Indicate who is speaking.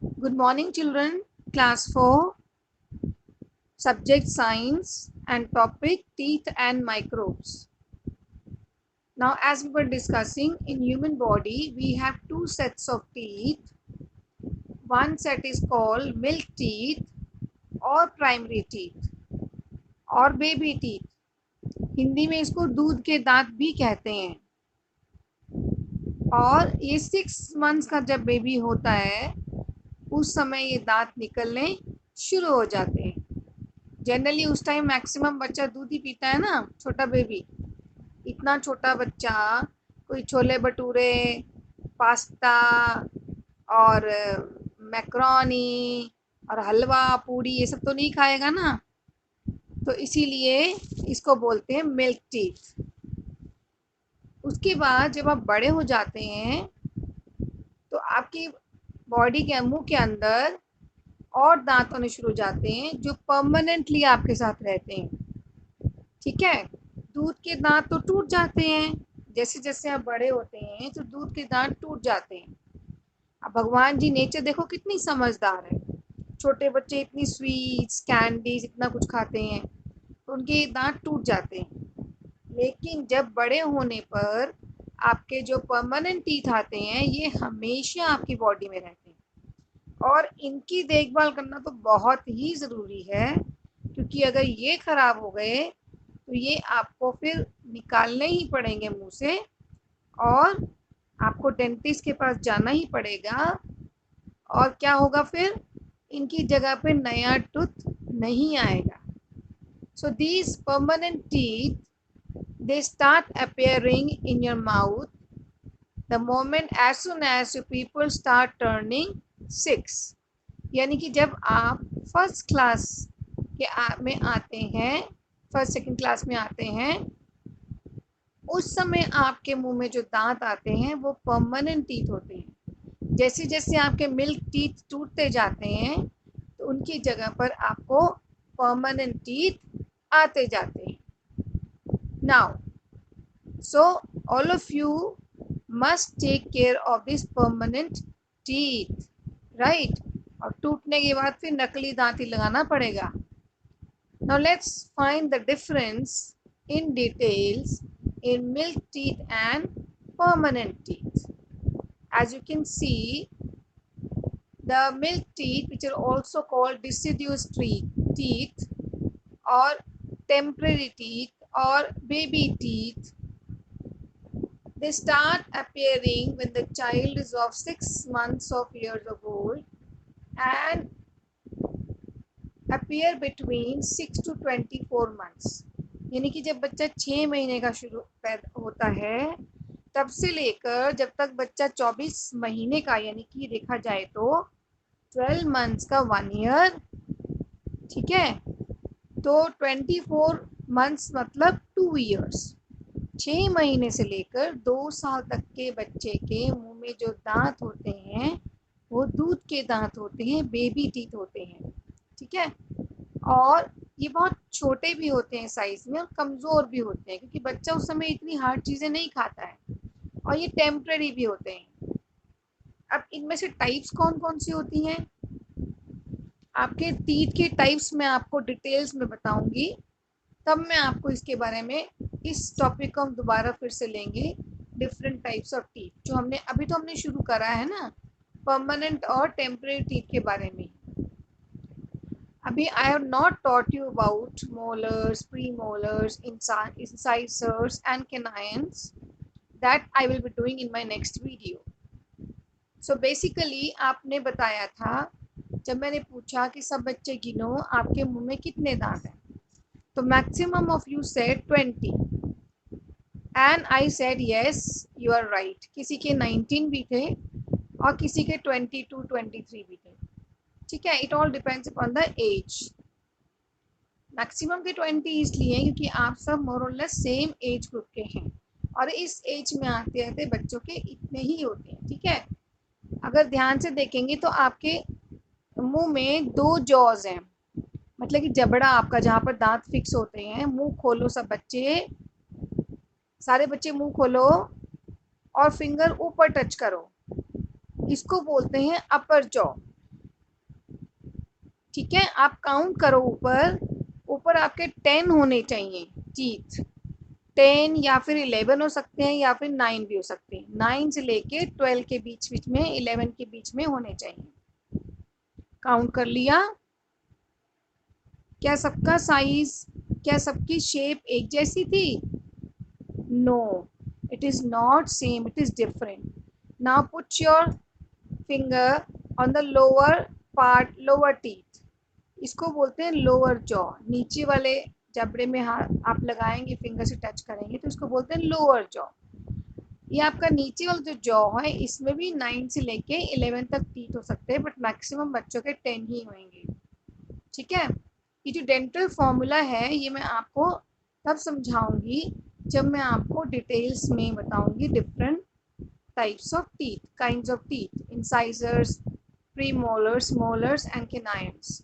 Speaker 1: Good morning, children. Class 4, subject science, and topic teeth and microbes. Now, as we were discussing, in human body, we have two sets of teeth. One set is called milk teeth or primary teeth और baby teeth. Hindi में इसको दूध के दांत भी कहते हैं. और ये 6 months का जब बेबी होता है उस समय ये दांत निकलने शुरू हो जाते हैं. जनरली उस टाइम मैक्सिमम बच्चा दूध ही पीता है ना, छोटा बेबी. इतना छोटा बच्चा कोई छोले भटूरे, पास्ता और मैक्रोनी और हलवा पूड़ी ये सब तो नहीं खाएगा ना, तो इसीलिए इसको बोलते हैं मिल्क टीथ. उसके बाद जब आप बड़े हो जाते हैं तो आपकी बॉडी के मुंह के अंदर और दांत होने शुरू हो जाते हैं जो परमानेंटली आपके साथ रहते हैं. ठीक है, दूध के दांत तो टूट जाते हैं. जैसे जैसे आप बड़े होते हैं तो दूध के दांत टूट जाते हैं. अब भगवान जी नेचर देखो कितनी समझदार है. छोटे बच्चे इतनी स्वीट्स कैंडीज इतना कुछ खाते हैं तो उनके दांत टूट जाते हैं. लेकिन जब बड़े होने पर आपके जो परमानेंट टीथ आते हैं ये हमेशा आपकी बॉडी में रहते हैं और इनकी देखभाल करना तो बहुत ही ज़रूरी है, क्योंकि अगर ये खराब हो गए तो ये आपको फिर निकालने ही पड़ेंगे मुंह से और आपको डेंटिस्ट के पास जाना ही पड़ेगा. और क्या होगा फिर, इनकी जगह पे नया टूथ नहीं आएगा. So these permanent teeth they start appearing in your mouth the moment as soon as you people start turning 6. यानी कि जब आप फर्स्ट क्लास में आते हैं, फर्स्ट सेकंड क्लास में आते हैं, उस समय आपके मुंह में जो दांत आते हैं वो परमानेंट टीथ होते हैं. जैसे जैसे आपके मिल्क टीथ टूटते जाते हैं तो उनकी जगह पर आपको परमानेंट टीथ आते जाते हैं. Now so all of you must take care of this permanent teeth, right. और टूटने के बाद फिर नकली दांत ही लगाना पड़ेगा. Now let's find the difference in details in milk teeth and permanent teeth. As you can see, the milk teeth, which are also called deciduous teeth or temporary teeth or baby teeth, they start appearing when the child is of 6 months of years of old and appear between 6 to 24 months. यानी कि जब बच्चा 6 महीने का शुरू होता है तब से लेकर जब तक बच्चा 24 महीने का, यानी कि देखा जाए तो 12 मंथ्स का 1 ईयर. ठीक है, तो 24 मंथ्स मतलब 2 ईयर्स. 6 महीने से लेकर 2 साल तक के बच्चे के मुंह में जो दांत होते हैं वो दूध के दांत होते हैं, बेबी टीथ होते हैं. ठीक है, और ये बहुत छोटे भी होते हैं साइज में और कमज़ोर भी होते हैं क्योंकि बच्चा उस समय इतनी हार्ड चीज़ें नहीं खाता है. और ये टेम्पररी भी होते हैं. अब इनमें से टाइप्स कौन कौन सी होती हैं, आपके टीथ के टाइप्स मैं आपको डिटेल्स में बताऊंगी. तब मैं आपको इसके बारे में, इस टॉपिक को हम दोबारा फिर से लेंगे. डिफरेंट टाइप्स ऑफ टीथ जो हमने अभी तो हमने शुरू करा है ना, परमानेंट और टेम्पररी टीथ के बारे में. अभी I have not taught you about molars, premolars, incisors and canines. That I will be doing in my next video. So basically आपने बताया था, जब मैंने पूछा कि सब बच्चे गिनो आपके मुंह में कितने दांत हैं, तो maximum of you said 20 and I said yes you are right. किसी के 19 भी थे और किसी के 22, 23 भी थे. ठीक है, it all depends upon the age. Maximum के 20 इसलिए क्योंकि आप सब मोर और लेस सेम एज ग्रुप के हैं और इस एज में आते आते बच्चों के इतने ही होते हैं. ठीक है, अगर ध्यान से देखेंगे तो आपके मुंह में 2 जॉज हैं, मतलब कि जबड़ा आपका जहाँ पर दांत फिक्स होते हैं. मुंह खोलो सब बच्चे, सारे बच्चे मुंह खोलो और फिंगर ऊपर टच करो. इसको बोलते हैं अपर जॉ. ठीक है, आप काउंट करो, ऊपर ऊपर आपके 10 होने चाहिए टीथ। 10 या फिर 11 हो सकते हैं, या फिर 9 भी हो सकते हैं। 9 से लेके 12 के बीच बीच में, 11 के बीच में होने चाहिए। काउंट कर लिया? क्या सबका साइज, क्या सबकी शेप एक जैसी थी? No, it is not same, it is different. Now put your finger on the lower part, lower teeth. इसको बोलते हैं लोअर जॉ। नीचे वाले जबड़े में हाथ आप लगाएंगे, फिंगर से टच करेंगे, तो इसको बोलते हैं लोअर जॉ। ये आपका नीचे वाला जो जॉ है, इसमें भी 9 से लेके 11 तक टीथ हो सकते हैं, बट मैक्सिमम बच्चों के 10 ही होंगे। ठीक है, ये जो डेंटल फॉर्मूला है, ये मैं आपको तब समझाऊंगी जब मैं आपको डिटेल्स में बताऊंगी different types of teeth, kinds of teeth, incisors, premolars, molars and canines.